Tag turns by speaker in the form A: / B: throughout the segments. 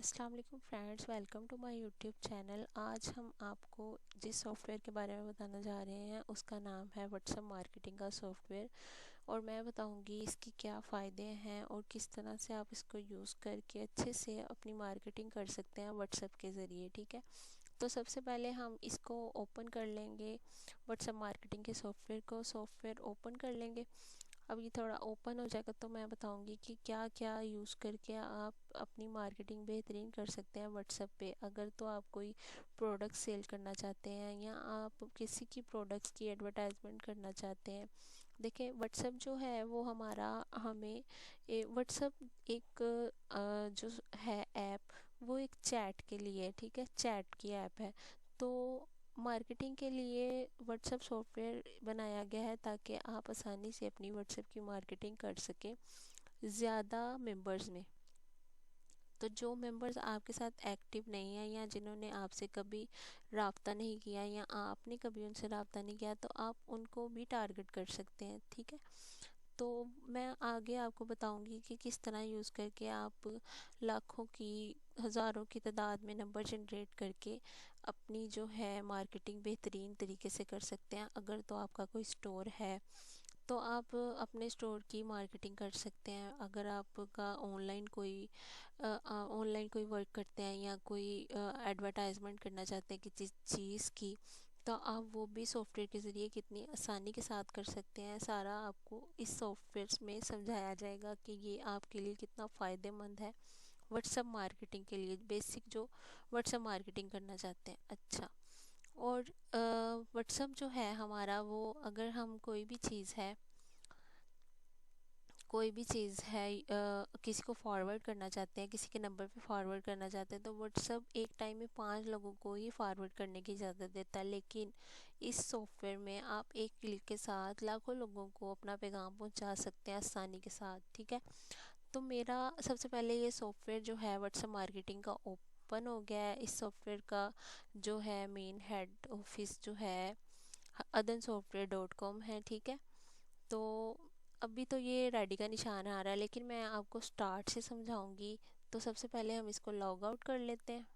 A: अस्सलाम वालेकुम friends, welcome to my YouTube channel. आज हम आपको जिस सॉफ्टवेयर के बारे में बताना जा रहे हैं उसका नाम है व्हाट्सएप मार्केटिंग का सॉफ्टवेयर। और मैं बताऊंगी इसके क्या फ़ायदे हैं और किस तरह से आप इसको यूज़ करके अच्छे से अपनी मार्केटिंग कर सकते हैं व्हाट्सएप के ज़रिए। ठीक है, तो सबसे पहले हम इसको ओपन कर लेंगे। व्हाट्सएप मार्केटिंग के सॉफ्टवेयर ओपन कर लेंगे। अब ये थोड़ा ओपन हो जाएगा तो मैं बताऊंगी कि क्या क्या यूज़ करके आप अपनी मार्केटिंग बेहतरीन कर सकते हैं व्हाट्सएप पे। अगर तो आप कोई प्रोडक्ट सेल करना चाहते हैं या आप किसी की प्रोडक्ट्स की एडवर्टाइजमेंट करना चाहते हैं। देखिए, व्हाट्सएप जो है वो हमारा हमें व्हाट्सएप एक जो है ऐप, वो एक चैट के लिए, ठीक है, चैट की ऐप है। तो मार्केटिंग के लिए व्हाट्सएप सॉफ्टवेयर बनाया गया है ताकि आप आसानी से अपनी व्हाट्सएप की मार्केटिंग कर सकें ज़्यादा मेंबर्स में। तो जो मेंबर्स आपके साथ एक्टिव नहीं है या जिन्होंने आपसे कभी राब्ता नहीं किया या आपने कभी उनसे राब्ता नहीं किया, तो आप उनको भी टारगेट कर सकते हैं। ठीक है, तो मैं आगे आपको बताऊंगी कि किस तरह यूज़ करके आप लाखों की, हज़ारों की तादाद में नंबर जनरेट करके अपनी जो है मार्केटिंग बेहतरीन तरीके से कर सकते हैं। अगर तो आपका कोई स्टोर है तो आप अपने स्टोर की मार्केटिंग कर सकते हैं। अगर आपका ऑनलाइन कोई वर्क करते हैं या कोई एडवर्टाइजमेंट करना चाहते हैं किसी चीज़ की, तो आप वो भी सॉफ्टवेयर के ज़रिए कितनी आसानी के साथ कर सकते हैं। सारा आपको इस सॉफ्टवेयर में समझाया जाएगा कि ये आपके लिए कितना फ़ायदेमंद है व्हाट्सएप मार्केटिंग के लिए, बेसिक जो व्हाट्सएप मार्केटिंग करना चाहते हैं। अच्छा, और व्हाट्सएप जो है हमारा, वो अगर हम कोई भी चीज़ है किसी को फॉरवर्ड करना चाहते हैं, किसी के नंबर पे फॉरवर्ड करना चाहते हैं, तो व्हाट्सएप एक टाइम में 5 लोगों को ही फॉरवर्ड करने की इजाज़त देता है। लेकिन इस सॉफ्टवेयर में आप एक क्लिक के साथ लाखों लोगों को अपना पैगाम पहुंचा सकते हैं आसानी के साथ। ठीक है, तो मेरा सबसे पहले ये सॉफ्टवेयर जो है व्हाट्सएप मार्केटिंग का ओपन हो गया है। इस सॉफ्टवेयर का जो है मेन हेड ऑफिस जो है adansoftware.com है। ठीक है, तो अभी तो ये रेडी का निशान आ रहा है, लेकिन मैं आपको स्टार्ट से समझाऊंगी। तो सबसे पहले हम इसको लॉग आउट कर लेते हैं।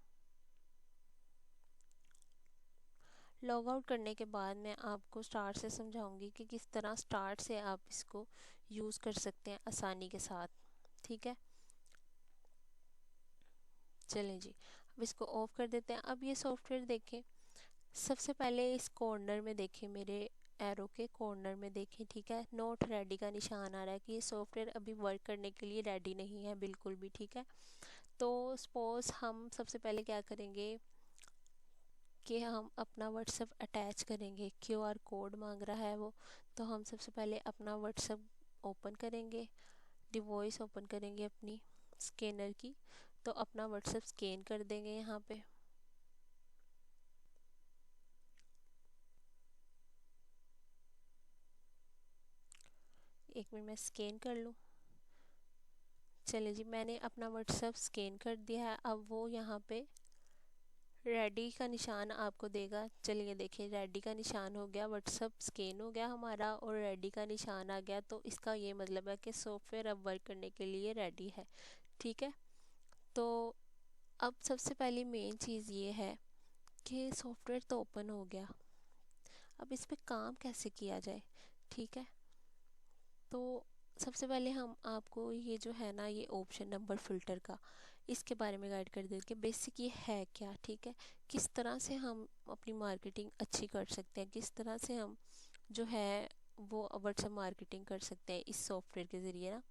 A: लॉग आउट करने के बाद मैं आपको स्टार्ट से समझाऊंगी कि किस तरह स्टार्ट से आप इसको यूज़ कर सकते हैं आसानी के साथ। ठीक है, चलें जी, अब इसको ऑफ कर देते हैं। अब ये सॉफ्टवेयर देखें, सबसे पहले इस कॉर्नर में देखें, मेरे एरो के कॉर्नर में देखें। ठीक है, नोट रेडी का निशान आ रहा है कि ये सॉफ्टवेयर अभी वर्क करने के लिए रेडी नहीं है बिल्कुल भी। ठीक है, तो सपोज हम सबसे पहले क्या करेंगे कि हम अपना व्हाट्सएप अटैच करेंगे। क्यूआर कोड मांग रहा है वो, तो हम सबसे पहले अपना व्हाट्सएप ओपन करेंगे, डिवाइस ओपन करेंगे अपनी स्कैनर की, तो अपना व्हाट्सएप स्कैन कर देंगे यहाँ पे। एक मिनट मैं स्कैन कर लूँ। चलिए जी, मैंने अपना व्हाट्सएप स्कैन कर दिया है। अब वो यहाँ पे रेडी का निशान आपको देगा। चलिए देखिए, रेडी का निशान हो गया, व्हाट्सएप स्कैन हो गया हमारा और रेडी का निशान आ गया। तो इसका ये मतलब है कि सॉफ्टवेयर अब वर्क करने के लिए रेडी है। ठीक है, तो अब सबसे पहली मेन चीज़ ये है कि सॉफ्टवेयर तो ओपन हो गया, अब इस पे काम कैसे किया जाए। ठीक है, तो सबसे पहले हम आपको ये जो है ना, ये ऑप्शन नंबर फ़िल्टर का, इसके बारे में गाइड कर देंगे। बेसिक ये है क्या, ठीक है, किस तरह से हम अपनी मार्केटिंग अच्छी कर सकते हैं, किस तरह से हम जो है वो व्हाट्सएप मार्केटिंग कर सकते हैं इस सॉफ्टवेयर के ज़रिए ना।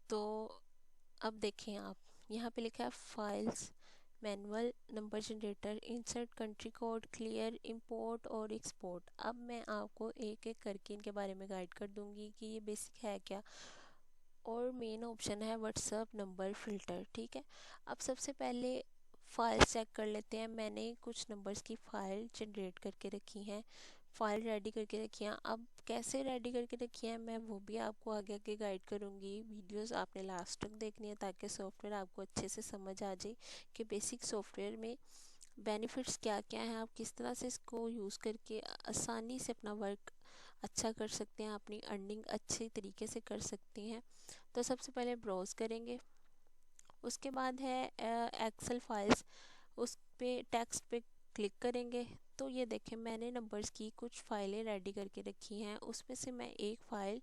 A: तो अब देखें आप, यहाँ पे लिखा है files, manual, number generator, insert country code, clear, import और एक्सपोर्ट। अब मैं आपको एक एक करके इनके बारे में गाइड कर दूंगी कि ये बेसिक है क्या। और मेन ऑप्शन है व्हाट्सएप नंबर फ़िल्टर। ठीक है, अब सबसे पहले फाइल चेक कर लेते हैं। मैंने कुछ नंबर्स की फ़ाइल जनरेट करके रखी हैं, फ़ाइल रेडी करके रखी हैं। अब कैसे रेडी करके रखी है मैं वो भी आपको आगे आगे गाइड करूँगी। वीडियोस आपने लास्ट तक देखनी है ताकि सॉफ्टवेयर आपको अच्छे से समझ आ जाए कि बेसिक सॉफ्टवेयर में बेनिफिट्स क्या क्या हैं, आप किस तरह से इसको यूज़ करके आसानी से अपना वर्क अच्छा कर सकते हैं, अपनी अर्निंग अच्छी तरीके से कर सकते हैं। तो सबसे पहले ब्राउज़ करेंगे, उसके बाद है एक्सेल फाइल्स, उस पे टेक्स्ट पे क्लिक करेंगे। तो ये देखें, मैंने नंबर्स की कुछ फाइलें रेडी करके रखी हैं, उसमें से मैं एक फ़ाइल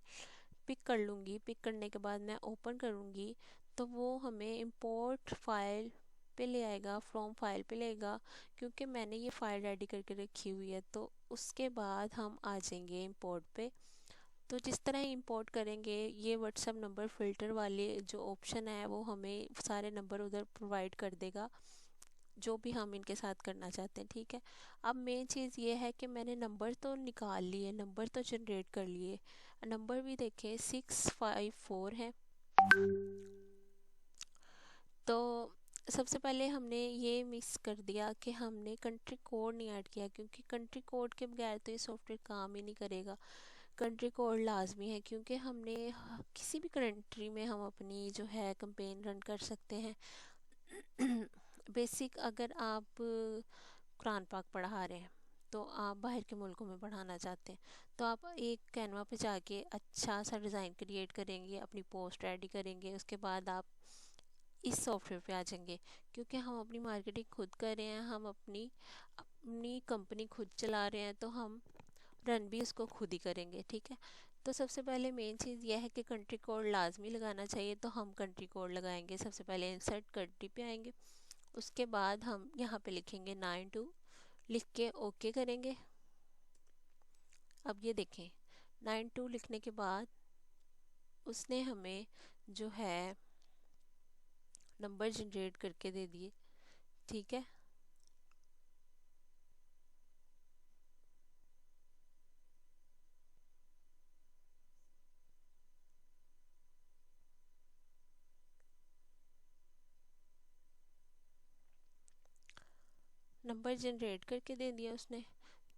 A: पिक कर लूँगी। पिक करने के बाद मैं ओपन करूँगी तो वो हमें इंपोर्ट फाइल पे ले आएगा, फ्रॉम फाइल पे लेगा, क्योंकि मैंने ये फ़ाइल रेडी करके रखी हुई है। तो उसके बाद हम आ जाएंगे इंपोर्ट पे। तो जिस तरह इंपोर्ट करेंगे, ये व्हाट्सएप नंबर फ़िल्टर वाले जो ऑप्शन है वो हमें सारे नंबर उधर प्रोवाइड कर देगा जो भी हम इनके साथ करना चाहते हैं। ठीक है, अब मेन चीज़ ये है कि मैंने नंबर तो निकाल लिए, नंबर तो जनरेट कर लिए, नंबर भी देखें 654 है। तो सबसे पहले हमने ये मिस कर दिया कि हमने कंट्री कोड नहीं ऐड किया, क्योंकि कंट्री कोड के बगैर तो ये सॉफ्टवेयर काम ही नहीं करेगा। कंट्री कोड लाजमी है, क्योंकि हमने किसी भी कंट्री में हम अपनी जो है कैंपेन रन कर सकते हैं। बेसिक, अगर आप कुरान पाक पढ़ा रहे हैं तो आप बाहर के मुल्कों में पढ़ाना चाहते हैं, तो आप एक कैनवा पे जाके अच्छा सा डिज़ाइन क्रिएट करेंगे, अपनी पोस्ट रेडी करेंगे, उसके बाद आप इस सॉफ्टवेयर पे आ जाएंगे। क्योंकि हम अपनी मार्केटिंग खुद कर रहे हैं, हम अपनी अपनी कंपनी खुद चला रहे हैं, तो हम रन भी उसको खुद ही करेंगे। ठीक है, तो सबसे पहले मेन चीज़ यह है कि कंट्री कोड लाजमी लगाना चाहिए। तो हम कंट्री कोड लगाएंगे, सबसे पहले इंसर्ट कंट्री पे आएंगे, उसके बाद हम यहाँ पे लिखेंगे 92, लिख के ओके करेंगे। अब ये देखें, 92 लिखने के बाद उसने हमें जो है नंबर जनरेट करके दे दिए। ठीक है, नंबर जनरेट करके दे दिया उसने।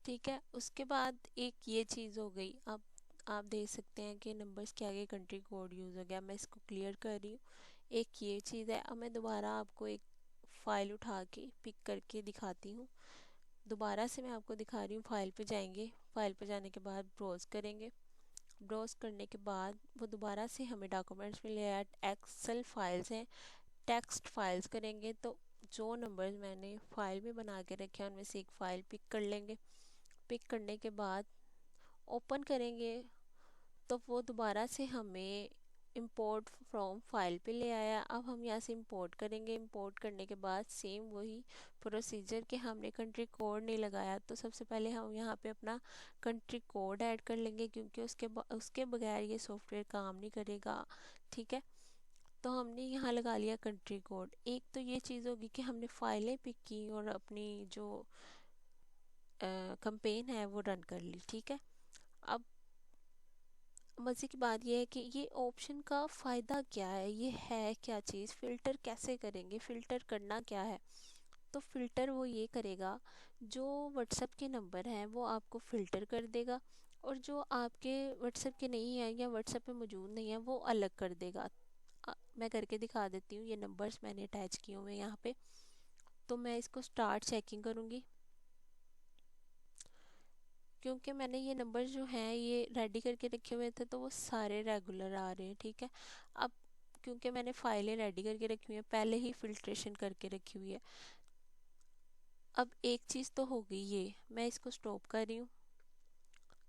A: ठीक है, उसके बाद एक ये चीज़ हो गई। अब आप देख सकते हैं कि नंबर्स के आगे कंट्री कोड यूज़ हो गया। मैं इसको क्लियर कर रही हूँ। एक ये चीज़ है। अब मैं दोबारा आपको एक फ़ाइल उठा के पिक करके दिखाती हूँ। दोबारा से मैं आपको दिखा रही हूँ। फाइल पे जाएंगे, फाइल पे जाने के बाद ब्राउज़ करेंगे। ब्राउज़ करने के बाद वो दोबारा से हमें डॉक्यूमेंट्स में ले आया, एक्सेल फाइल्स हैं, टेक्स्ट फाइल्स करेंगे। तो जो नंबर्स मैंने फाइल में बना के रखे हैं उनमें से एक फ़ाइल पिक कर लेंगे। पिक करने के बाद ओपन करेंगे तो वो दोबारा से हमें इंपोर्ट फ्रॉम फाइल पे ले आया। अब हम यहाँ से इंपोर्ट करेंगे। इंपोर्ट करने के बाद सेम वही प्रोसीजर कि हमने कंट्री कोड नहीं लगाया, तो सबसे पहले हम यहाँ पे अपना कंट्री कोड ऐड कर लेंगे, क्योंकि उसके बगैर ये सॉफ्टवेयर काम नहीं करेगा। ठीक है, तो हमने यहाँ लगा लिया कंट्री कोड। एक तो ये चीज़ होगी कि हमने फाइलें पिक की और अपनी जो कैंपेन है वो रन कर ली। ठीक है, अब मज़े की बात यह है कि ये ऑप्शन का फ़ायदा क्या है, ये है क्या चीज़, फ़िल्टर कैसे करेंगे, फ़िल्टर करना क्या है। तो फ़िल्टर वो ये करेगा, जो व्हाट्सएप के नंबर हैं वो आपको फ़िल्टर कर देगा, और जो आपके व्हाट्सएप के नहीं हैं या व्हाट्सएप पे मौजूद नहीं है वो अलग कर देगा। मैं करके दिखा देती हूँ। ये नंबर्स मैंने अटैच किए हुए हैं यहाँ पे। तो मैं इसको स्टार्ट चेकिंग करूँगी, क्योंकि मैंने ये नंबर जो हैं ये रेडी करके रखे हुए थे तो वो सारे रेगुलर आ रहे हैं। ठीक है, अब क्योंकि मैंने फाइलें रेडी करके रखी हुई हैं, पहले ही फिल्ट्रेशन करके रखी हुई है। अब एक चीज़ तो हो गई, ये मैं इसको स्टॉप कर रही हूँ।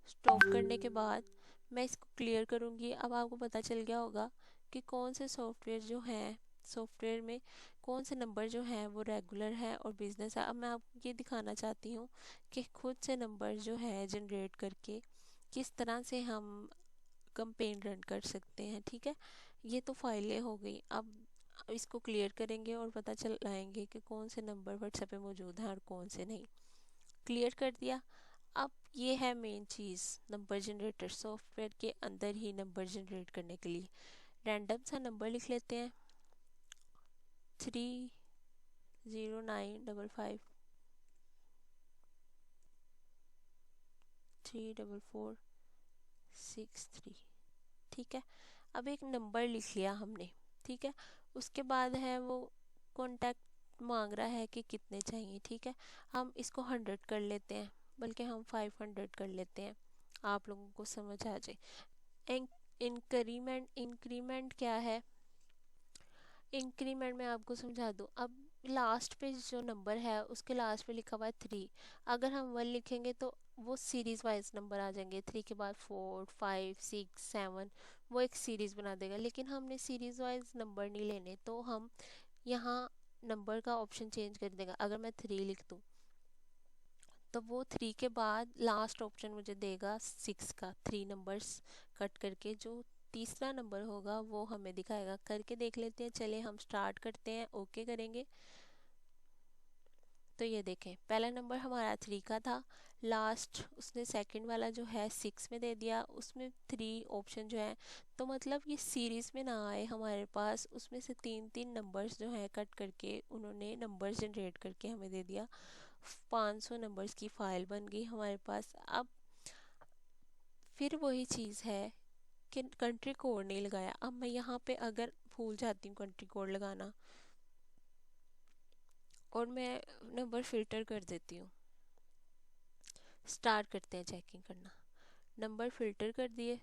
A: स्टॉप करने के बाद मैं इसको क्लियर करूँगी। अब आपको पता चल गया होगा कि कौन से सॉफ्टवेयर जो हैं, सॉफ्टवेयर में कौन से नंबर जो हैं वो रेगुलर है और बिजनेस है। अब मैं आपको ये दिखाना चाहती हूँ कि खुद से नंबर जो है जनरेट करके किस तरह से हम कैंपेन रन कर सकते हैं। ठीक है, ये तो फाइलें हो गई। अब इसको क्लियर करेंगे और पता चल लाएंगे कि कौन से नंबर व्हाट्सएप पे मौजूद हैं और कौन से नहीं। क्लियर कर दिया। अब ये है मेन चीज़, नंबर जनरेटर सॉफ्टवेयर के अंदर ही नंबर जनरेट करने के लिए रैंडम सा नंबर लिख लेते हैं, 3095553463। ठीक है, अब एक नंबर लिख लिया हमने। ठीक है, उसके बाद है वो कॉन्टैक्ट मांग रहा है कि कितने चाहिए। ठीक है, हम इसको 100 कर लेते हैं, बल्कि हम 500 कर लेते हैं। आप लोगों को समझ आ जाए। इंक्रीमेंट इंक्रीमेंट क्या है? इंक्रीमेंट में आपको समझा दूँ। अब लास्ट पे जो नंबर है उसके लास्ट पे लिखा हुआ है 3, अगर हम 1 लिखेंगे तो वो सीरीज वाइज नंबर आ जाएंगे, 3 के बाद 4 5 6 7, वो एक सीरीज बना देगा। लेकिन हमने सीरीज वाइज नंबर नहीं लेने, तो हम यहाँ नंबर का ऑप्शन चेंज कर देगा। अगर मैं 3 लिख दूँ तो वो 3 के बाद लास्ट ऑप्शन मुझे देगा 6 का, 3 नंबर्स कट करके जो तीसरा नंबर होगा वो हमें दिखाएगा। करके देख लेते हैं, चले हम स्टार्ट करते हैं, ओके करेंगे। तो ये देखें, पहला नंबर हमारा 3 का था, लास्ट उसने सेकंड वाला जो है 6 में दे दिया, उसमें 3 ऑप्शन जो है, तो मतलब ये सीरीज में ना आए हमारे पास, उसमें से 3 नंबर्स जो है कट करके उन्होंने नंबर्स जनरेट करके हमें दे दिया। 500 नंबर्स की फाइल बन गई हमारे पास। अब फिर वही चीज़ है कि कंट्री कोड नहीं लगाया। अब मैं यहाँ पे अगर भूल जाती हूँ कंट्री कोड लगाना और मैं नंबर फिल्टर कर देती हूँ, स्टार्ट करते हैं चेकिंग करना। नंबर फिल्टर कर दिए,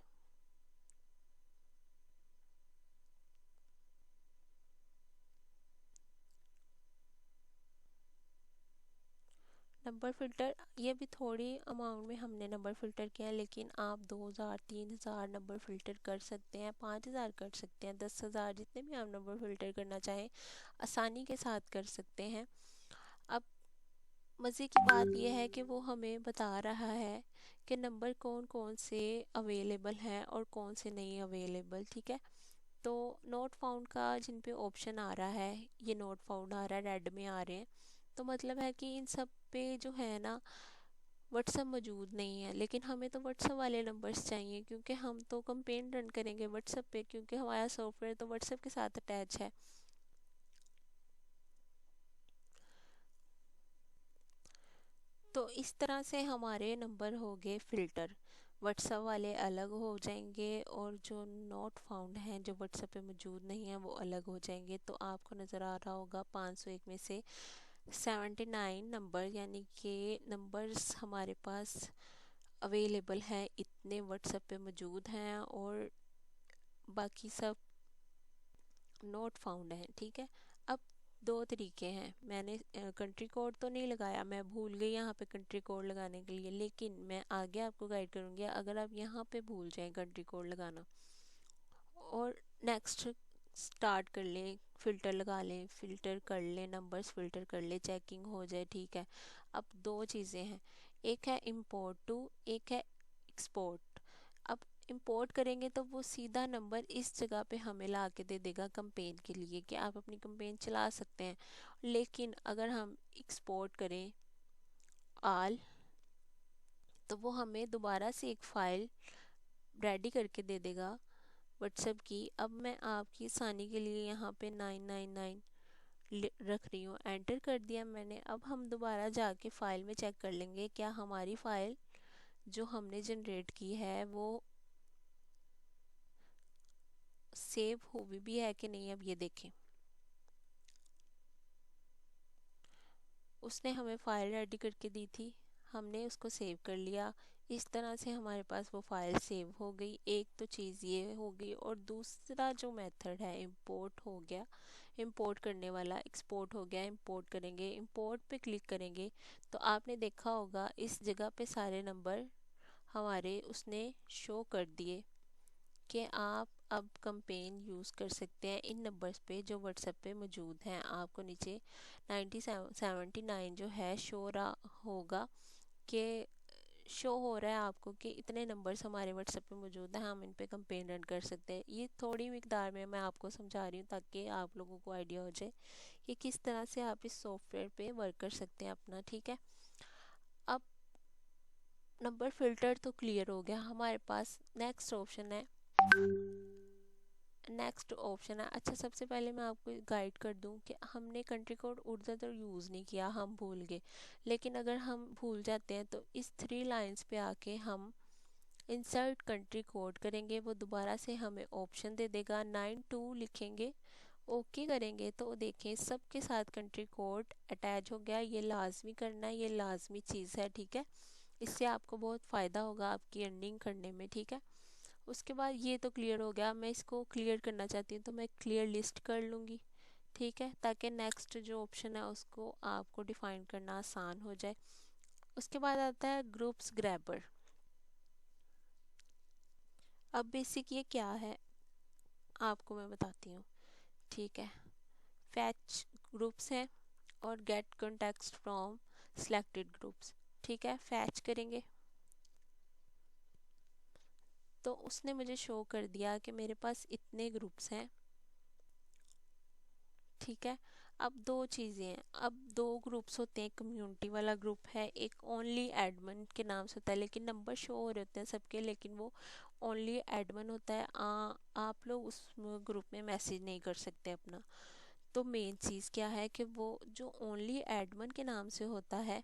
A: नंबर फिल्टर, ये भी थोड़ी अमाउंट में हमने नंबर फिल्टर किया है, लेकिन आप 2000 3000 नंबर फिल्टर कर सकते हैं, 5000 कर सकते हैं, 10,000, जितने भी आप नंबर फिल्टर करना चाहें आसानी के साथ कर सकते हैं। अब मज़े की बात यह है कि वो हमें बता रहा है कि नंबर कौन कौन से अवेलेबल है और कौन से नहीं अवेलेबल, ठीक है। तो नोट फाउंड का जिन पे ऑप्शन आ रहा है, ये नोट फाउंड आ रहा है, रेड में आ रहे हैं, तो मतलब है कि इन सब पे जो है ना व्हाट्सअप मौजूद नहीं है। लेकिन हमें तो व्हाट्सअप वाले नंबर्स चाहिए, क्योंकि हम तो कंपेन रन करेंगे व्हाट्सअप पे, क्योंकि हमारा सॉफ्टवेयर तो व्हाट्सअप के साथ अटैच है। तो इस तरह से हमारे नंबर हो गए फिल्टर, व्हाट्सएप वाले अलग हो जाएंगे और जो नॉट फाउंड हैं जो व्हाट्सएप पे मौजूद नहीं है वो अलग हो जाएंगे। तो आपको नज़र आ रहा होगा 501 में से 79 नंबर, यानी कि नंबर्स हमारे पास अवेलेबल है, इतने व्हाट्सएप पे मौजूद हैं, और बाकी सब नॉट फाउंड है, ठीक है। अब दो तरीके हैं, मैंने कंट्री कोड तो नहीं लगाया, मैं भूल गई यहाँ पे कंट्री कोड लगाने के लिए, लेकिन मैं आगे आपको गाइड करूँगी। अगर आप यहाँ पे भूल जाएं कंट्री कोड लगाना और नेक्स्ट स्टार्ट कर लें, फ़िल्टर लगा लें, फ़िल्टर कर लें, नंबर्स फ़िल्टर कर लें, चेकिंग हो जाए, ठीक है। अब दो चीज़ें हैं, एक है इम्पोर्ट टू, एक है एक्सपोर्ट। अब इंपोर्ट करेंगे तो वो सीधा नंबर इस जगह पे हमें ला के दे देगा कंपेन के लिए कि आप अपनी कंपेन चला सकते हैं। लेकिन अगर हम एक्सपोर्ट करें आल, तो वो हमें दोबारा से एक फ़ाइल रेडी करके दे देगा व्हाट्सएप की। अब मैं आपकी आसानी के लिए यहाँ पे 999 रख रही हूँ, एंटर कर दिया मैंने। अब हम दोबारा जाके फ़ाइल में चेक कर लेंगे क्या हमारी फ़ाइल जो हमने जनरेट की है वो सेव हुई भी है कि नहीं। अब ये देखें, उसने हमें फ़ाइल रेडी करके दी थी, हमने उसको सेव कर लिया, इस तरह से हमारे पास वो फ़ाइल सेव हो गई। एक तो चीज़ ये हो गई, और दूसरा जो मेथड है इंपोर्ट हो गया, इंपोर्ट करने वाला, एक्सपोर्ट हो गया, इंपोर्ट करेंगे, इंपोर्ट पे क्लिक करेंगे तो आपने देखा होगा इस जगह पे सारे नंबर हमारे उसने शो कर दिए कि आप अब कंपेन यूज़ कर सकते हैं इन नंबर्स पे जो व्हाट्सएप पे मौजूद हैं। आपको नीचे 79 जो है शो रहा होगा कि शो हो रहा है आपको कि इतने नंबर्स हमारे व्हाट्सएप पे मौजूद हैं, हम इन पे कंपेन रन कर सकते हैं। ये थोड़ी मिकदार में मैं आपको समझा रही हूँ ताकि आप लोगों को आइडिया हो जाए कि किस तरह से आप इस सॉफ्टवेयर पे वर्क कर सकते हैं अपना, ठीक है। अब नंबर फिल्टर तो क्लियर हो गया हमारे पास। नेक्स्ट ऑप्शन है, अच्छा सबसे पहले मैं आपको गाइड कर दूं कि हमने कंट्री कोड उर्दू तो यूज़ नहीं किया, हम भूल गए। लेकिन अगर हम भूल जाते हैं तो इस 3 लाइंस पे आके हम इंसर्ट कंट्री कोड करेंगे, वो दोबारा से हमें ऑप्शन दे देगा, 92 लिखेंगे, ओके करेंगे तो देखें सबके साथ कंट्री कोड अटैच हो गया। ये लाजमी करना है, ये लाजमी चीज़ है, ठीक है। इससे आपको बहुत फ़ायदा होगा आपकी अर्निंग करने में, ठीक है। उसके बाद ये तो क्लियर हो गया, मैं इसको क्लियर करना चाहती हूँ तो मैं क्लियर लिस्ट कर लूँगी, ठीक है, ताकि नेक्स्ट जो ऑप्शन है उसको आपको डिफाइन करना आसान हो जाए। उसके बाद आता है ग्रुप्स ग्रैबर। अब बेसिक ये क्या है आपको मैं बताती हूँ, ठीक है। फैच ग्रुप्स है और get context from selected groups, ठीक है। फैच करेंगे तो उसने मुझे शो कर दिया कि मेरे पास इतने ग्रुप्स हैं, ठीक है। अब दो चीज़ें हैं, अब दो ग्रुप्स होते हैं, कम्युनिटी वाला ग्रुप है, एक ओनली एडमिन के नाम से होता है, लेकिन नंबर शो हो रहे होते हैं सबके, लेकिन वो ओनली एडमिन होता है। आप लोग उस ग्रुप में मैसेज नहीं कर सकते अपना। तो मेन चीज़ क्या है कि वो जो ओनली एडमिन के नाम से होता है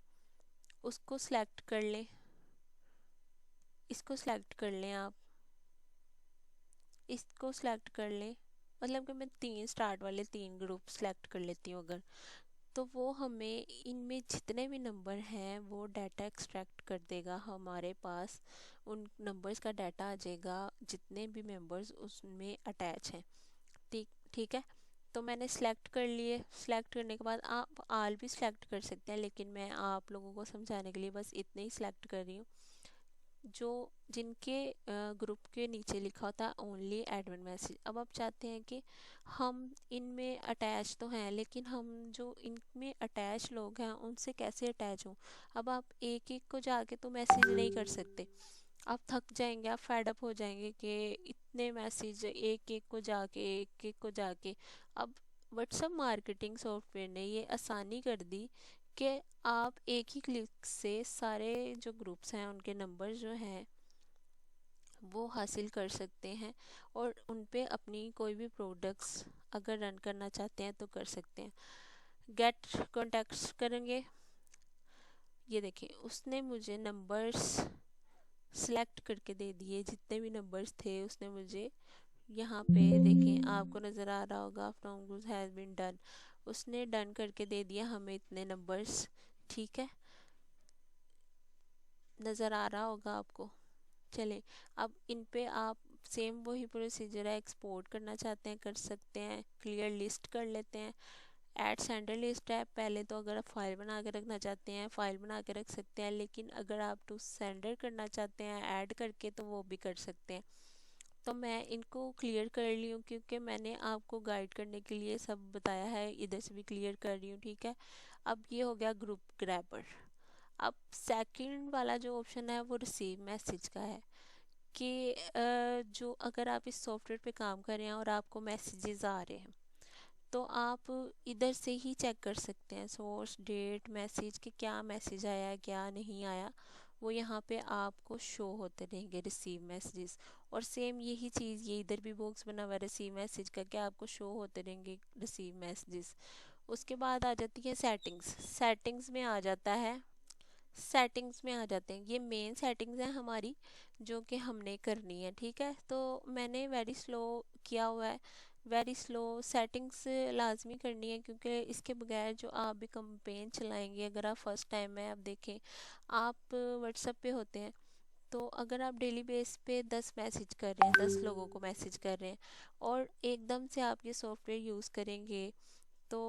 A: उसको सिलेक्ट कर लें, इसको सिलेक्ट कर लें आप, इसको सिलेक्ट कर लें। मतलब कि मैं तीन स्टार्ट वाले तीन ग्रुप सेलेक्ट कर लेती हूँ अगर, तो वो हमें इनमें जितने भी नंबर हैं वो डाटा एक्सट्रैक्ट कर देगा हमारे पास, उन नंबर्स का डाटा आ जाएगा जितने भी मेंबर्स उसमें अटैच हैं, ठीक ठीक है। तो मैंने सेलेक्ट कर लिए, सेलेक्ट करने के बाद आप आल भी सिलेक्ट कर सकते हैं, लेकिन मैं आप लोगों को समझाने के लिए बस इतने ही सिलेक्ट कर रही हूँ। जो जिनके ग्रुप के नीचे लिखा होता है ओनली एडमिन मैसेज। अब आप चाहते हैं कि हम इनमें अटैच तो हैं, लेकिन हम जो इनमें अटैच लोग हैं उनसे कैसे अटैच हों। अब आप एक एक को जाके तो मैसेज नहीं कर सकते, आप थक जाएंगे, आप फेडअप हो जाएंगे कि इतने मैसेज एक एक को जाके, एक एक को जाके। अब व्हाट्सएप मार्केटिंग सॉफ्टवेयर ने ये आसानी कर दी कि आप एक ही क्लिक से सारे जो ग्रुप्स हैं उनके नंबर जो हैं वो हासिल कर सकते हैं, और उन पे अपनी कोई भी प्रोडक्ट्स अगर रन करना चाहते हैं तो कर सकते हैं। गेट कॉन्टैक्ट्स करेंगे, ये देखिए उसने मुझे नंबर्स सिलेक्ट करके दे दिए, जितने भी नंबर्स थे उसने मुझे यहाँ पे देखें आपको नज़र आ रहा होगा from group has been done, उसने डन करके दे दिया हमें इतने नंबर्स, ठीक है, नज़र आ रहा होगा आपको। चले, अब इन पे आप सेम वही प्रोसीजर है, एक्सपोर्ट करना चाहते हैं कर सकते हैं, क्लियर लिस्ट कर लेते हैं। ऐड सेंडर लिस्ट है, पहले तो अगर आप फाइल बना के रखना चाहते हैं फाइल बना के रख सकते हैं, लेकिन अगर आप टू सेंडर करना चाहते हैं ऐड करके तो वो भी कर सकते हैं। तो मैं इनको क्लियर कर ली हूँ क्योंकि मैंने आपको गाइड करने के लिए सब बताया है, इधर से भी क्लियर कर रही हूँ, ठीक है। अब ये हो गया ग्रुप ग्रैबर। अब सेकंड वाला जो ऑप्शन है वो रिसीव मैसेज का है कि जो अगर आप इस सॉफ्टवेयर पे काम कर रहे हैं और आपको मैसेजेस आ रहे हैं तो आप इधर से ही चेक कर सकते हैं सोर्स डेट मैसेज कि क्या मैसेज आया है क्या नहीं आया, वो यहाँ पे आपको शो होते रहेंगे रिसीव मैसेजेस। और सेम यही चीज़ ये इधर भी बॉक्स बना हुआ है रिसीव मैसेज का, क्या आपको शो होते रहेंगे रिसीव मैसेजेस। उसके बाद आ जाती है सेटिंग्स, सेटिंग्स में आ जाता है, सेटिंग्स में आ जाते हैं ये मेन सेटिंग्स हैं हमारी जो कि हमने करनी है, ठीक है। तो मैंने वेरी स्लो किया हुआ है, वेरी स्लो सेटिंग्स लाजमी करनी है क्योंकि इसके बगैर जो आप भी कंपेन चलाएंगे, अगर आप फर्स्ट टाइम है, आप देखें आप व्हाट्सएप पे होते हैं तो अगर आप डेली बेस पे 10 मैसेज कर रहे हैं, 10 लोगों को मैसेज कर रहे हैं और एकदम से आप ये सॉफ्टवेयर यूज़ करेंगे तो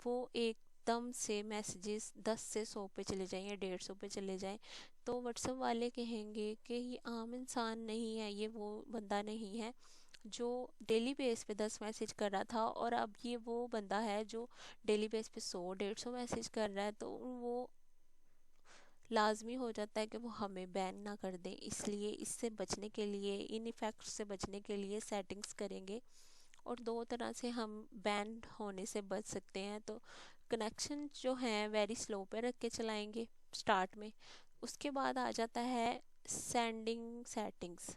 A: वो एकदम से मैसेजेस 10 से 100 पे चले जाएं या 150 पे चले जाएं, तो व्हाट्सएप वाले कहेंगे कि ये आम इंसान नहीं है, ये वो बंदा नहीं है जो डेली बेस पे 10 मैसेज कर रहा था और अब ये वो बंदा है जो डेली बेस पे 100 150 मैसेज कर रहा है। तो वो लाजमी हो जाता है कि वो हमें बैन ना कर दें, इसलिए इससे बचने के लिए, इन इफ़ेक्ट से बचने के लिए सेटिंग्स करेंगे। और दो तरह से हम बैन होने से बच सकते हैं। तो कनेक्शन जो है वेरी स्लो पे रख के चलाएंगे स्टार्ट में। उसके बाद आ जाता है सेंडिंग सेटिंग्स,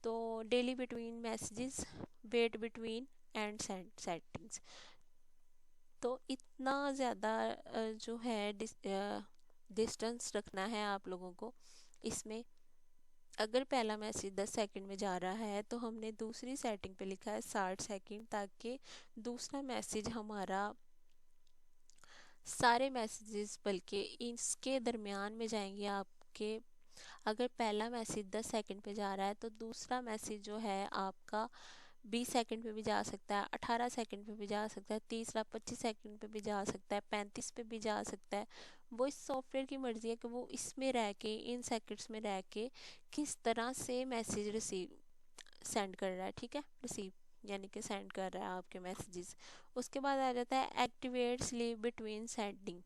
A: तो delay between messages, wait between and send settings. तो इतना ज़्यादा जो है डिस्टेंस रखना है आप लोगों को इसमें। अगर पहला मैसेज 10 सेकंड में जा रहा है तो हमने दूसरी सेटिंग पे लिखा है 60 सेकंड, ताकि दूसरा मैसेज हमारा सारे मैसेजेस बल्कि इसके दरमियान में जाएंगे आपके अगर पहला मैसेज 10 सेकंड पे जा रहा है तो दूसरा मैसेज जो है आपका 20 सेकंड पे भी जा सकता है, 18 सेकंड पे भी जा सकता है, तीसरा 25 सेकंड पे भी जा सकता है, 35 पे भी जा सकता है। वो इस सॉफ्टवेयर की मर्जी है कि वो इसमें रह के, इन सेकंड्स में रह के किस तरह से मैसेज रिसीव सेंड कर रहा है। ठीक है, रिसीव यानी कि सेंड कर रहा है आपके मैसेजेस। उसके बाद आ जाता है एक्टिवेट स्लीप बिटवीन सेंडिंग।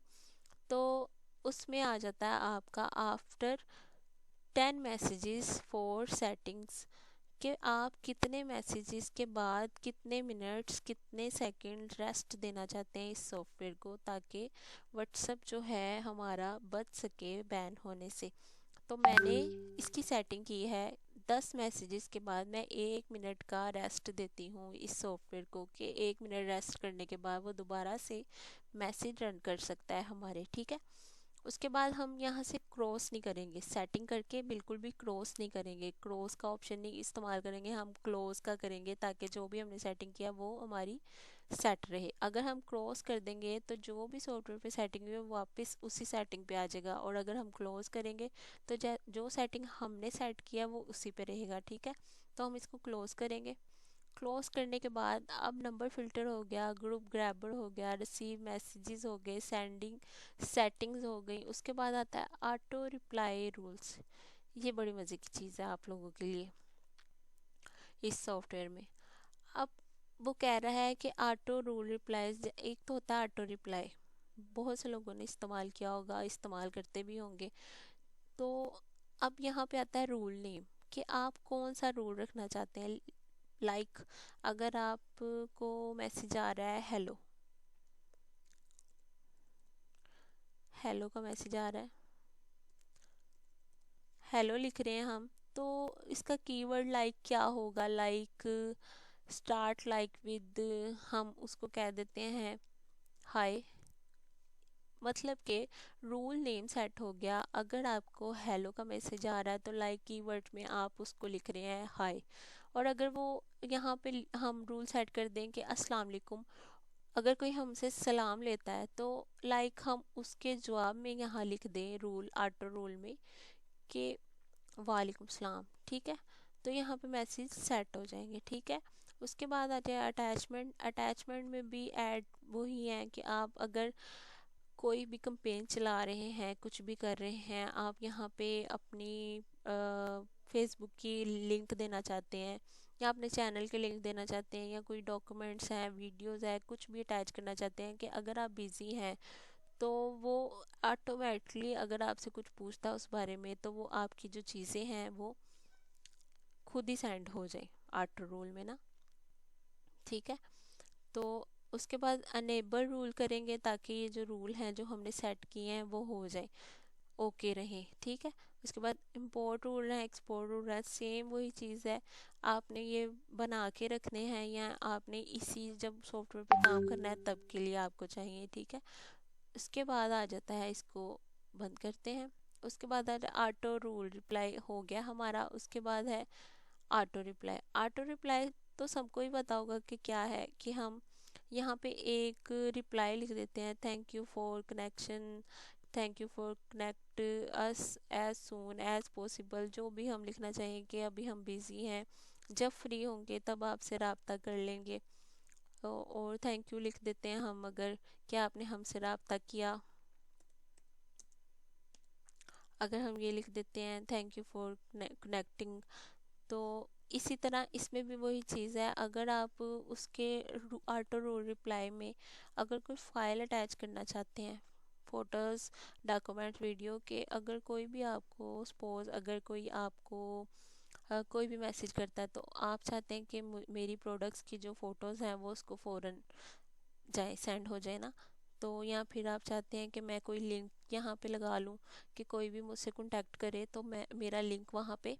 A: तो उसमें आ जाता है आपका आफ्टर 10 मैसेजेस फॉर सेटिंग्स, कि आप कितने मैसेजेस के बाद कितने मिनट्स कितने सेकंड रेस्ट देना चाहते हैं इस सॉफ्टवेयर को, ताकि व्हाट्सएप जो है हमारा बच सके बैन होने से। तो मैंने इसकी सेटिंग की है 10 मैसेजेस के बाद मैं 1 मिनट का रेस्ट देती हूँ इस सॉफ्टवेयर को, कि 1 मिनट रेस्ट करने के बाद वो दोबारा से मैसेज रन कर सकता है हमारे। ठीक है, उसके बाद हम यहाँ से क्रॉस नहीं करेंगे, सेटिंग करके बिल्कुल भी क्रॉस नहीं करेंगे, क्रॉस का ऑप्शन नहीं इस्तेमाल करेंगे, हम क्लोज का करेंगे, ताकि जो भी हमने सेटिंग किया वो हमारी सेट रहे। अगर हम क्रॉस कर देंगे तो जो भी सॉफ्टवेयर पे सेटिंग हुई है वो वापस उसी सेटिंग पे आ जाएगा, और अगर हम क्लोज करेंगे तो जो सेटिंग हमने सेट किया वो उसी पे रहेगा। ठीक है, तो हम इसको क्लोज करेंगे। क्लोज करने के बाद अब नंबर फिल्टर हो गया, ग्रुप ग्रैबर हो गया, रिसीव मैसेजेस हो गए, सेंडिंग सेटिंग्स हो गई। उसके बाद आता है ऑटो रिप्लाई रूल्स। ये बड़ी मज़े की चीज़ है आप लोगों के लिए इस सॉफ्टवेयर में। अब वो कह रहा है कि ऑटो रूल रिप्लाईज, एक तो होता है ऑटो रिप्लाई, बहुत से लोगों ने इस्तेमाल किया होगा, इस्तेमाल करते भी होंगे। तो अब यहाँ पे आता है रूल नेम, कि आप कौन सा रूल रखना चाहते हैं। लाइक अगर आपको मैसेज आ रहा है हेलो, हेलो का मैसेज आ रहा है, हेलो लिख रहे हैं हम, तो इसका कीवर्ड लाइक क्या होगा, लाइक स्टार्ट लाइक विद, हम उसको कह देते हैं हाय। मतलब के रूल नेम सेट हो गया। अगर आपको हेलो का मैसेज आ रहा है तो लाइक कीवर्ड में आप उसको लिख रहे हैं हाय। और अगर वो यहाँ पे हम रूल सेट कर दें कि अस्सलाम वालेकुम, अगर कोई हमसे सलाम लेता है तो लाइक हम उसके जवाब में यहाँ लिख दें रूल, ऑटो रूल में, कि वालेकुम सलाम। ठीक है, तो यहाँ पे मैसेज सेट हो जाएंगे। ठीक है, उसके बाद आ जाए अटैचमेंट। अटैचमेंट में भी ऐड वही है कि आप अगर कोई भी कंपेन चला रहे हैं, कुछ भी कर रहे हैं, आप यहाँ पे अपनी फेसबुक की लिंक देना चाहते हैं, या अपने चैनल के लिंक देना चाहते हैं, या कोई डॉक्यूमेंट्स हैं, वीडियोस है, कुछ भी अटैच करना चाहते हैं, कि अगर आप बिज़ी हैं तो वो ऑटोमेटिकली अगर आपसे कुछ पूछता है उस बारे में, तो वो आपकी जो चीज़ें हैं वो खुद ही सेंड हो जाए ऑटो रूल में ना। ठीक है, तो उसके बाद अनेबल रूल करेंगे, ताकि ये जो रूल हैं जो हमने सेट किए हैं वो हो जाए, ओके रहे। ठीक है, उसके बाद इंपोर्ट रूल है, एक्सपोर्ट रूल है, सेम वही चीज़ है। आपने ये बना के रखने हैं, या आपने इसी जब सॉफ्टवेयर पे काम करना है तब के लिए आपको चाहिए। ठीक है, उसके बाद आ जाता है, इसको बंद करते हैं। उसके बाद आ ऑटो रूल रिप्लाई हो गया हमारा। उसके बाद है ऑटो रिप्लाई। ऑटो रिप्लाई तो सबको ही पता होगा कि क्या है, कि हम यहाँ पे एक रिप्लाई लिख देते हैं, thank you for connection, thank you for connect us as soon as possible, जो भी हम लिखना चाहिए कि अभी हम बिज़ी हैं, जब फ्री होंगे तब आपसे रब्ता कर लेंगे। और थैंक यू लिख देते हैं हम, अगर क्या आपने हमसे रब्ता किया, अगर हम ये लिख देते हैं थैंक यू फॉर कनेक्टिंग। तो इसी तरह इसमें भी वही चीज़ है, अगर आप उसके ऑटो रोल रिप्लाई में अगर कोई फाइल अटैच करना चाहते हैं, फोटोज़, डॉक्यूमेंट, वीडियो के, अगर कोई भी आपको सपोज अगर कोई आपको कोई भी मैसेज करता है, तो आप चाहते हैं कि मेरी प्रोडक्ट्स की जो फ़ोटोज़ हैं वो उसको फ़ौरन जाए, सेंड हो जाए ना। तो या फिर आप चाहते हैं कि मैं कोई लिंक यहाँ पे लगा लूँ, कि कोई भी मुझसे कांटेक्ट करे तो मैं मेरा लिंक वहाँ पे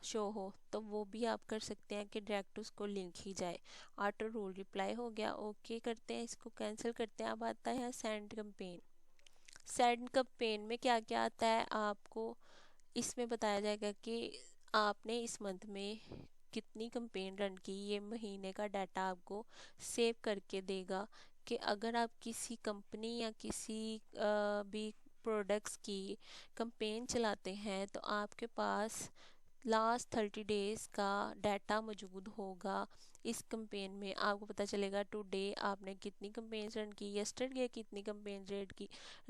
A: शो हो, तो वो भी आप कर सकते हैं कि डायरेक्ट उसको लिंक ही जाए। ऑटो रूल रिप्लाई हो गया, ओके करते हैं, इसको कैंसिल करते हैं। अब आता है सेंड कैंपेन। सेंड कैंपेन में क्या क्या आता है आपको इसमें बताया जाएगा, कि आपने इस मंथ में कितनी कैंपेन रन की, ये महीने का डाटा आपको सेव करके देगा। कि अगर आप किसी कंपनी या किसी भी प्रोडक्ट्स की कंपेन चलाते हैं तो आपके पास लास्ट 30 डेज़ का डाटा मौजूद होगा। इस कंपेन में आपको पता चलेगा टुडे आपने कितनी कंपेन रन की, यस्टरडे कितनी कंपेन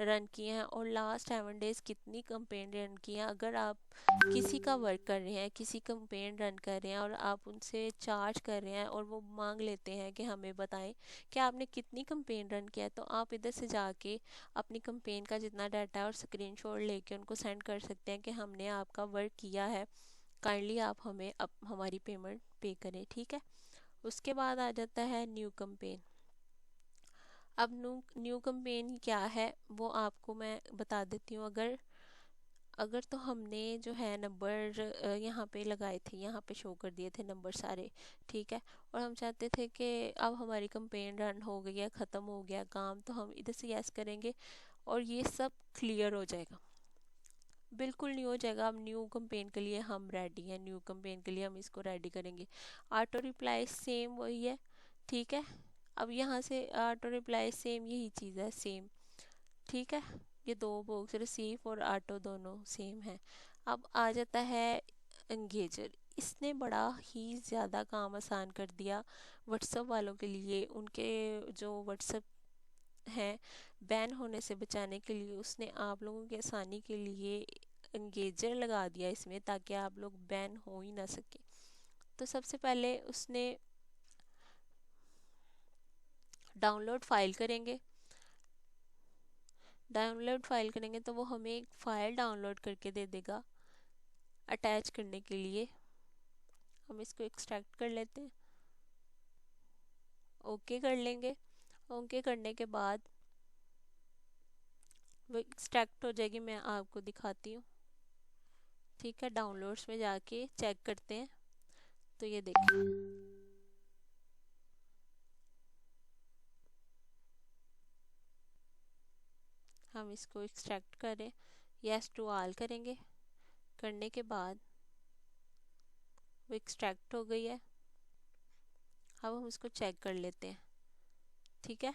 A: रन की हैं, और लास्ट 7 डेज़ कितनी कंपेन रन की हैं। अगर आप किसी का वर्क कर रहे हैं, किसी कंपेन रन कर रहे हैं और आप उनसे चार्ज कर रहे हैं और वो मांग लेते हैं कि हमें बताएं कि आपने कितनी कंपेन रन किया है, तो आप इधर से जाके अपनी कंपेन का जितना डाटा है और स्क्रीनशॉट लेके उनको सेंड कर सकते हैं कि हमने आपका वर्क किया है, काइंडली आप हमें अब हमारी पेमेंट पे करें। ठीक है। उसके बाद आ जाता है न्यू कंपेन। अब न्यू कंपेन क्या है वो आपको मैं बता देती हूँ। अगर अगर तो हमने जो है नंबर यहाँ पे लगाए थे, यहाँ पे शो कर दिए थे नंबर सारे, ठीक है, और हम चाहते थे कि अब हमारी कंपेन रन हो गई है, ख़त्म हो गया काम, तो हम इधर से यस करेंगे और ये सब क्लियर हो जाएगा। बिल्कुल नहीं हो जाएगा। अब न्यू कंपेन के लिए हम रेडी हैं, न्यू कंपेन के लिए हम इसको रेडी करेंगे। ऑटो रिप्लाई सेम वही है, ठीक है। अब यहाँ से ऑटो रिप्लाई सेम यही चीज़ है, सेम, ठीक है। ये दो बॉक्स रिसीव और ऑटो दोनों सेम है। अब आ जाता है एंगेजर। इसने बड़ा ही ज़्यादा काम आसान कर दिया व्हाट्सएप वालों के लिए। उनके जो व्हाट्सएप हैं बैन होने से बचाने के लिए उसने आप लोगों की आसानी के लिए एंगेजर लगा दिया इसमें, ताकि आप लोग बैन हो ही ना सके। तो सबसे पहले उसने डाउनलोड फाइल करेंगे। डाउनलोड फाइल करेंगे तो वो हमें एक फ़ाइल डाउनलोड करके दे देगा अटैच करने के लिए। हम इसको एक्सट्रैक्ट कर लेते हैं, ओके कर लेंगे। ओके करने के बाद वो एक्सट्रैक्ट हो जाएगी, मैं आपको दिखाती हूँ। ठीक है, डाउनलोड्स में जाके चेक करते हैं। तो ये देखिए, हम इसको एक्सट्रैक्ट करें, यस टू ऑल करेंगे। करने के बाद वो एक्सट्रैक्ट हो गई है। अब हम इसको चेक कर लेते हैं, ठीक है।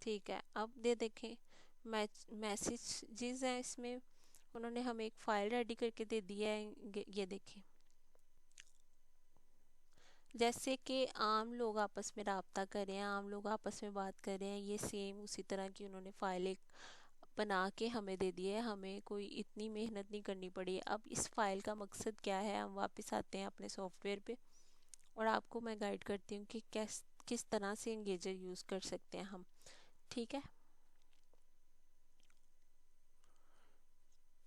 A: ठीक है, अब ये देखें मैसेजेस हैं इसमें, उन्होंने हमें एक फ़ाइल रेडी करके दे दी है। ये देखें, जैसे कि आम लोग आपस में रब्ता कर रहे हैं, आम लोग आपस में बात कर रहे हैं, ये सेम उसी तरह की उन्होंने फ़ाइल एक बना के हमें दे दी है। हमें कोई इतनी मेहनत नहीं करनी पड़ी। अब इस फ़ाइल का मकसद क्या है, हम वापस आते हैं अपने सॉफ्टवेयर पे और आपको मैं गाइड करती हूँ कि किस तरह से एंगेजर यूज़ कर सकते हैं हम, ठीक है।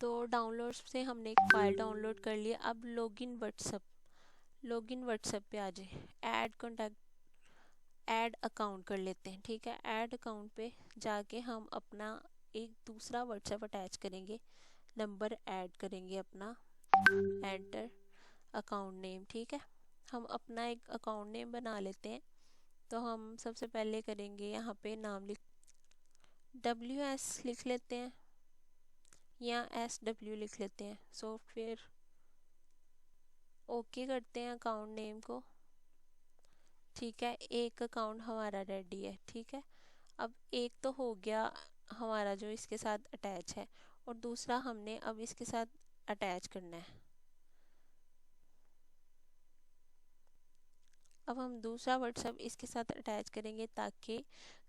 A: तो डाउनलोड से हमने एक फ़ाइल डाउनलोड कर लिया। अब लॉगिन व्हाट्सएप पे आ जाए, ऐड कॉन्टैक्ट, ऐड अकाउंट कर लेते हैं, ठीक है। ऐड अकाउंट पे जाके हम अपना एक दूसरा व्हाट्सएप अटैच करेंगे, नंबर ऐड करेंगे अपना, एंटर अकाउंट नेम, ठीक है। हम अपना एक अकाउंट नेम बना लेते हैं। तो हम सबसे पहले करेंगे यहाँ पे नाम WS लिख लेते हैं या SW लिख लेते हैं, सॉफ्टवेयर। ओके करते हैं अकाउंट नेम को, ठीक है। एक अकाउंट हमारा रेडी है, ठीक है। अब एक तो हो गया हमारा जो इसके साथ अटैच है, और दूसरा हमने अब इसके साथ अटैच करना है। अब हम दूसरा व्हाट्सएप इसके साथ अटैच करेंगे ताकि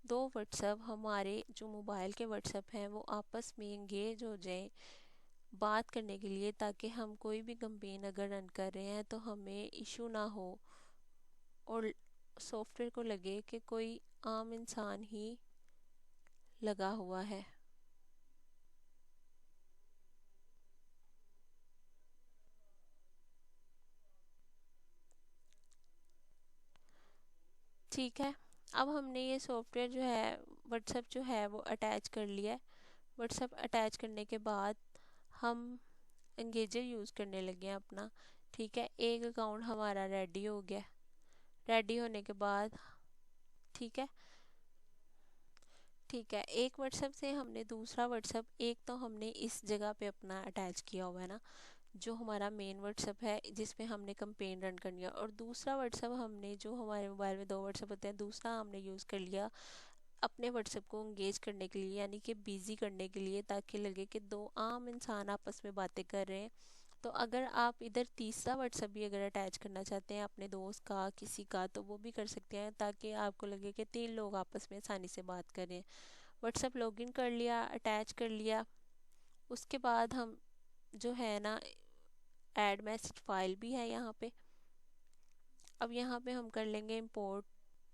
A: दो व्हाट्सएप हमारे जो मोबाइल के व्हाट्सएप हैं वो आपस में एंगेज हो जाएं बात करने के लिए, ताकि हम कोई भी कंपेन अगर रन कर रहे हैं तो हमें इशू ना हो और सॉफ्टवेयर को लगे कि कोई आम इंसान ही लगा हुआ है। ठीक है, अब हमने ये सॉफ्टवेयर जो है व्हाट्सएप जो है वो अटैच कर लिया है। व्हाट्सएप अटैच करने के बाद हम एंगेजर यूज़ करने लगे हैं अपना, ठीक है। एक अकाउंट हमारा रेडी हो गया। रेडी होने के बाद, ठीक है, ठीक है, एक व्हाट्सएप से हमने दूसरा व्हाट्सएप, एक तो हमने इस जगह पे अपना अटैच किया हुआ है ना, जो हमारा मेन व्हाट्सएप है जिसमें हमने कंपेन रन करनी है, और दूसरा व्हाट्सएप हमने, जो हमारे मोबाइल में दो व्हाट्सएप होते हैं, दूसरा हमने यूज़ कर लिया अपने व्हाट्सएप को इंगेज करने के लिए, यानी कि बिजी करने के लिए, ताकि लगे कि दो आम इंसान आपस में बातें कर रहे हैं। तो अगर आप इधर तीसरा व्हाट्सएप भी अगर अटैच करना चाहते हैं अपने दोस्त का, किसी का, तो वो भी कर सकते हैं, ताकि आपको लगे कि तीन लोग आपस में आसानी से बात करें। व्हाट्सएप लॉगिन कर लिया, अटैच कर लिया। उसके बाद हम जो है ना, ऐड मैसेज फाइल भी है यहाँ पे। अब यहाँ पे हम कर लेंगे इंपोर्ट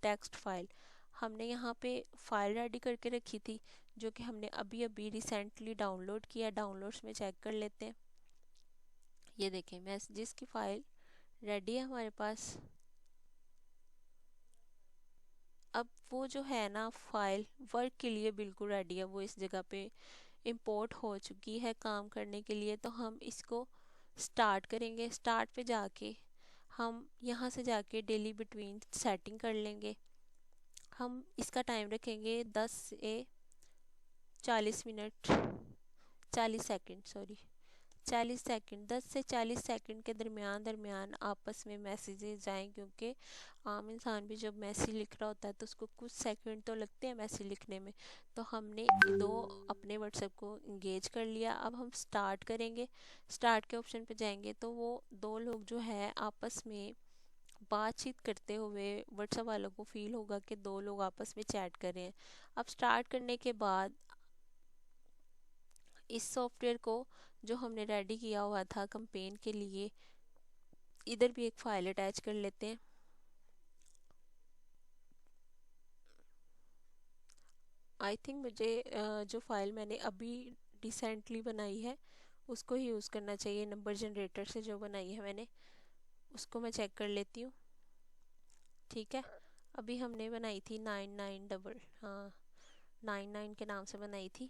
A: टेक्स्ट फाइल। हमने यहाँ पे फाइल रेडी करके रखी थी, जो कि हमने अभी अभी रिसेंटली डाउनलोड किया। डाउनलोड्स में चेक कर लेते हैं। ये देखें, मैसेजेस की फाइल रेडी है हमारे पास। अब वो जो है ना फाइल वर्क के लिए बिल्कुल रेडी है, वो इस जगह पे इंपोर्ट हो चुकी है काम करने के लिए। तो हम इसको स्टार्ट करेंगे। स्टार्ट पे जाके हम यहाँ से जाके डेली बिटवीन सेटिंग कर लेंगे। हम इसका टाइम रखेंगे 10 से 40 मिनट, 40 सेकंड, सॉरी 40 सेकंड, 10 से 40 सेकंड के दरमियान दरमियान आपस में मैसेजेस जाएं, क्योंकि आम इंसान भी जब मैसेज लिख रहा होता है तो उसको कुछ सेकंड तो लगते हैं मैसेज लिखने में। तो हमने दो अपने व्हाट्सएप को इंगेज कर लिया। अब हम स्टार्ट करेंगे। स्टार्ट के ऑप्शन पे जाएंगे तो वो दो लोग जो है आपस में बातचीत करते हुए व्हाट्सएप वालों को फील होगा कि दो लोग आपस में चैट कर रहे हैं। अब स्टार्ट करने के बाद इस सॉफ्टवेयर को, जो हमने रेडी किया हुआ था कंपेन के लिए, इधर भी एक फाइल अटैच कर लेते हैं। आई थिंक मुझे जो फाइल मैंने अभी रिसेंटली बनाई है उसको ही यूज़ करना चाहिए। नंबर जनरेटर से जो बनाई है मैंने, उसको मैं चेक कर लेती हूँ। ठीक है, अभी हमने बनाई थी 99 डबल, हाँ 99 के नाम से बनाई थी।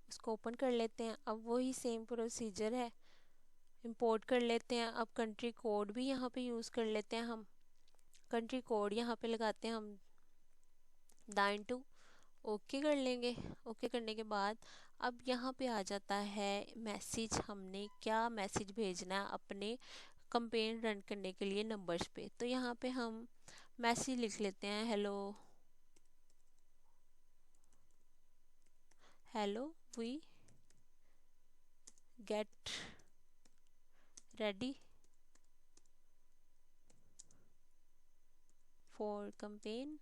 A: उसको ओपन कर लेते हैं। अब वही सेम प्रोसीजर है, इंपोर्ट कर लेते हैं। अब कंट्री कोड भी यहाँ पे यूज़ कर लेते हैं हम। कंट्री कोड यहाँ पे लगाते हैं हम 92। ओके कर लेंगे। ओके करने के बाद अब यहाँ पे आ जाता है मैसेज, हमने क्या मैसेज भेजना है अपने कंपेन रन करने के लिए नंबर्स पे। तो यहाँ पे हम मैसेज लिख लेते हैं, hello hello we get ready for campaign.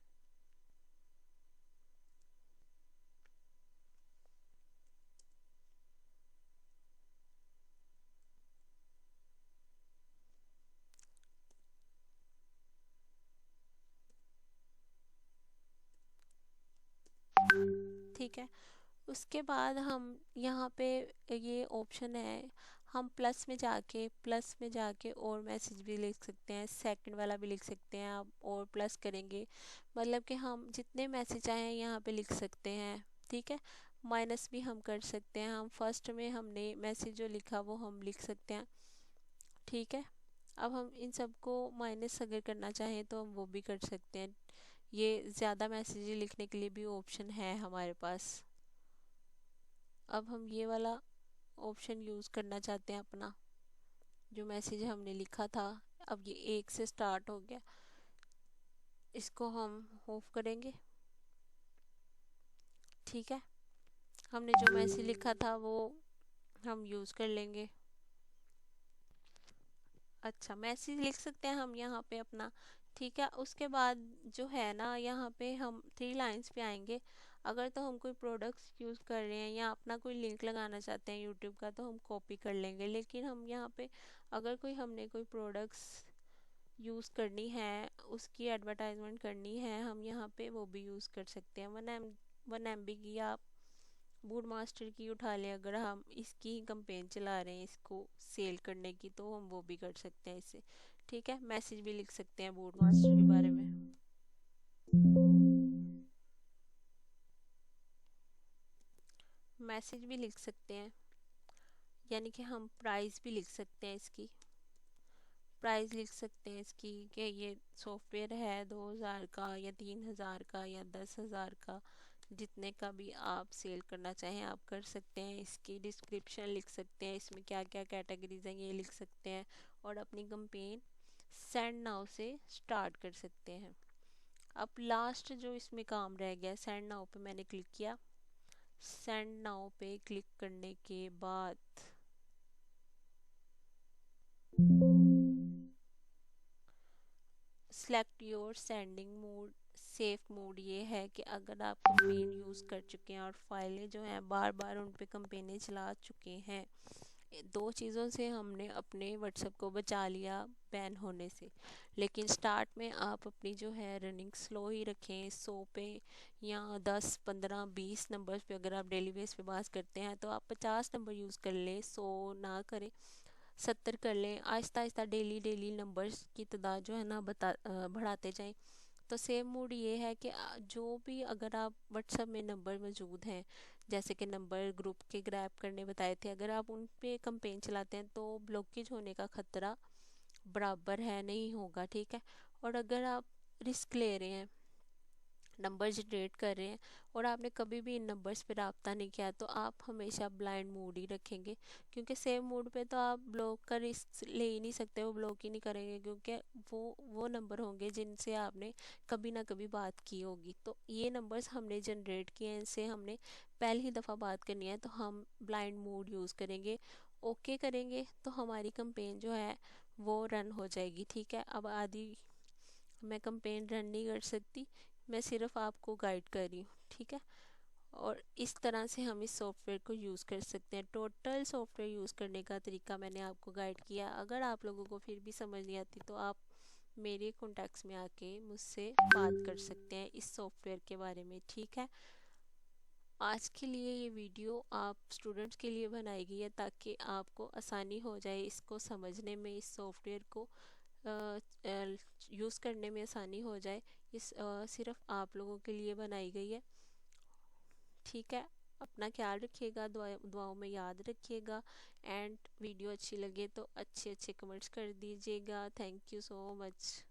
A: ठीक है, उसके बाद हम यहाँ पे ये ऑप्शन है, हम प्लस में जाके और मैसेज भी लिख सकते हैं, सेकंड वाला भी लिख सकते हैं आप, और प्लस करेंगे मतलब कि हम जितने मैसेज आए हैं यहाँ पे लिख सकते हैं। ठीक है, माइनस भी हम कर सकते हैं। हम फर्स्ट में हमने मैसेज जो लिखा वो हम लिख सकते हैं। ठीक है, अब हम इन सबको माइनस अगर करना चाहें तो हम वो भी कर सकते हैं। ये ज़्यादा मैसेज लिखने के लिए भी ऑप्शन है हमारे पास। अब हम ये वाला ऑप्शन यूज़ करना चाहते हैं अपना, जो मैसेज हमने लिखा था। अब ये एक से स्टार्ट हो गया, इसको हम ऑफ करेंगे। ठीक है, हमने जो मैसेज लिखा था वो हम यूज़ कर लेंगे। अच्छा, मैसेज लिख सकते हैं हम यहाँ पे अपना। ठीक है, उसके बाद जो है ना, यहाँ पे हम 3 लाइन्स पे आएंगे। अगर तो हम कोई प्रोडक्ट्स यूज़ कर रहे हैं या अपना कोई लिंक लगाना चाहते हैं यूट्यूब का, तो हम कॉपी कर लेंगे। लेकिन हम यहाँ पे अगर हमने कोई प्रोडक्ट्स यूज़ करनी है, उसकी एडवर्टाइजमेंट करनी है, हम यहाँ पे वो भी यूज़ कर सकते हैं। 1 MB की आप बूड मास्टर की उठा लें, अगर हम इसकी ही कंपेन चला रहे हैं इसको सेल करने की, तो हम वो भी कर सकते हैं इससे। ठीक है, मैसेज भी लिख सकते हैं बूड मास्टर के बारे में। मैसेज भी लिख सकते हैं, यानी कि हम प्राइस भी लिख सकते हैं इसकी। प्राइस लिख सकते हैं इसकी कि ये सॉफ्टवेयर है 2000 का या 3000 का या 10,000 का, जितने का भी आप सेल करना चाहें आप कर सकते हैं। इसकी डिस्क्रिप्शन लिख सकते हैं, इसमें क्या क्या कैटेगरीज हैं ये लिख सकते हैं, और अपनी कंपेन सेंड नाउ से स्टार्ट कर सकते हैं। अब लास्ट जो इसमें काम रह गया, सेंड नाउ पे मैंने क्लिक किया। सेंड नाउ पे क्लिक करने के बाद select your sending mode, safe mode ये है कि अगर आप कंपेन यूज़ कर चुके हैं और फाइलें जो हैं बार बार उन पे कंपेनें चला चुके हैं, दो चीज़ों से हमने अपने व्हाट्सएप को बचा लिया बैन होने से। लेकिन स्टार्ट में आप अपनी जो है रनिंग स्लो ही रखें, 100 पे या 10 15 20 नंबर्स पे अगर आप डेली बेस पे बात करते हैं तो आप 50 नंबर यूज़ कर लें, 100 ना करें, 70 कर लें। Aahista Aahista daily daily numbers की तादाद जो है ना बढ़ाते जाएं। तो सेम मूड ये है कि जो भी अगर आप व्हाट्सएप में नंबर मौजूद हैं, जैसे कि नंबर ग्रुप के ग्रैब करने बताए थे, अगर आप उन पे कंपेन चलाते हैं तो ब्लॉकेज होने का खतरा बराबर है, नहीं होगा, ठीक है। और अगर आप रिस्क ले रहे हैं, नंबर जनरेट कर रहे हैं और आपने कभी भी इन नंबर्स पे रब्ता नहीं किया, तो आप हमेशा ब्लाइंड मूड ही रखेंगे, क्योंकि सेम मूड पे तो आप ब्लॉक का रिस्क ले ही नहीं सकते, वो ब्लॉक ही नहीं करेंगे, क्योंकि वो नंबर होंगे जिनसे आपने कभी ना कभी बात की होगी। तो ये नंबर्स हमने जनरेट किए हैं, इनसे हमने पहली ही दफ़ा बात करनी है, तो हम ब्लाइंड मूड यूज़ करेंगे। ओके करेंगे तो हमारी कंपेन जो है वो रन हो जाएगी, ठीक है। अब आधी मैं कंपेन रन नहीं कर सकती, मैं सिर्फ आपको गाइड कर रही हूँ, ठीक है। और इस तरह से हम इस सॉफ्टवेयर को यूज़ कर सकते हैं। टोटल सॉफ्टवेयर यूज़ करने का तरीका मैंने आपको गाइड किया। अगर आप लोगों को फिर भी समझ नहीं आती तो आप मेरे कॉन्टैक्ट्स में आके मुझसे बात कर सकते हैं इस सॉफ्टवेयर के बारे में, ठीक है। आज के लिए ये वीडियो आप स्टूडेंट्स के लिए बनाई गई है ताकि आपको आसानी हो जाए इसको समझने में, इस सॉफ्टवेयर को यूज़ करने में आसानी हो जाए। इस सिर्फ आप लोगों के लिए बनाई गई है, ठीक है। अपना ख्याल रखिएगा, दुआओं में याद रखिएगा। एंड वीडियो अच्छी लगे तो अच्छे अच्छे कमेंट्स कर दीजिएगा। Thank you so much.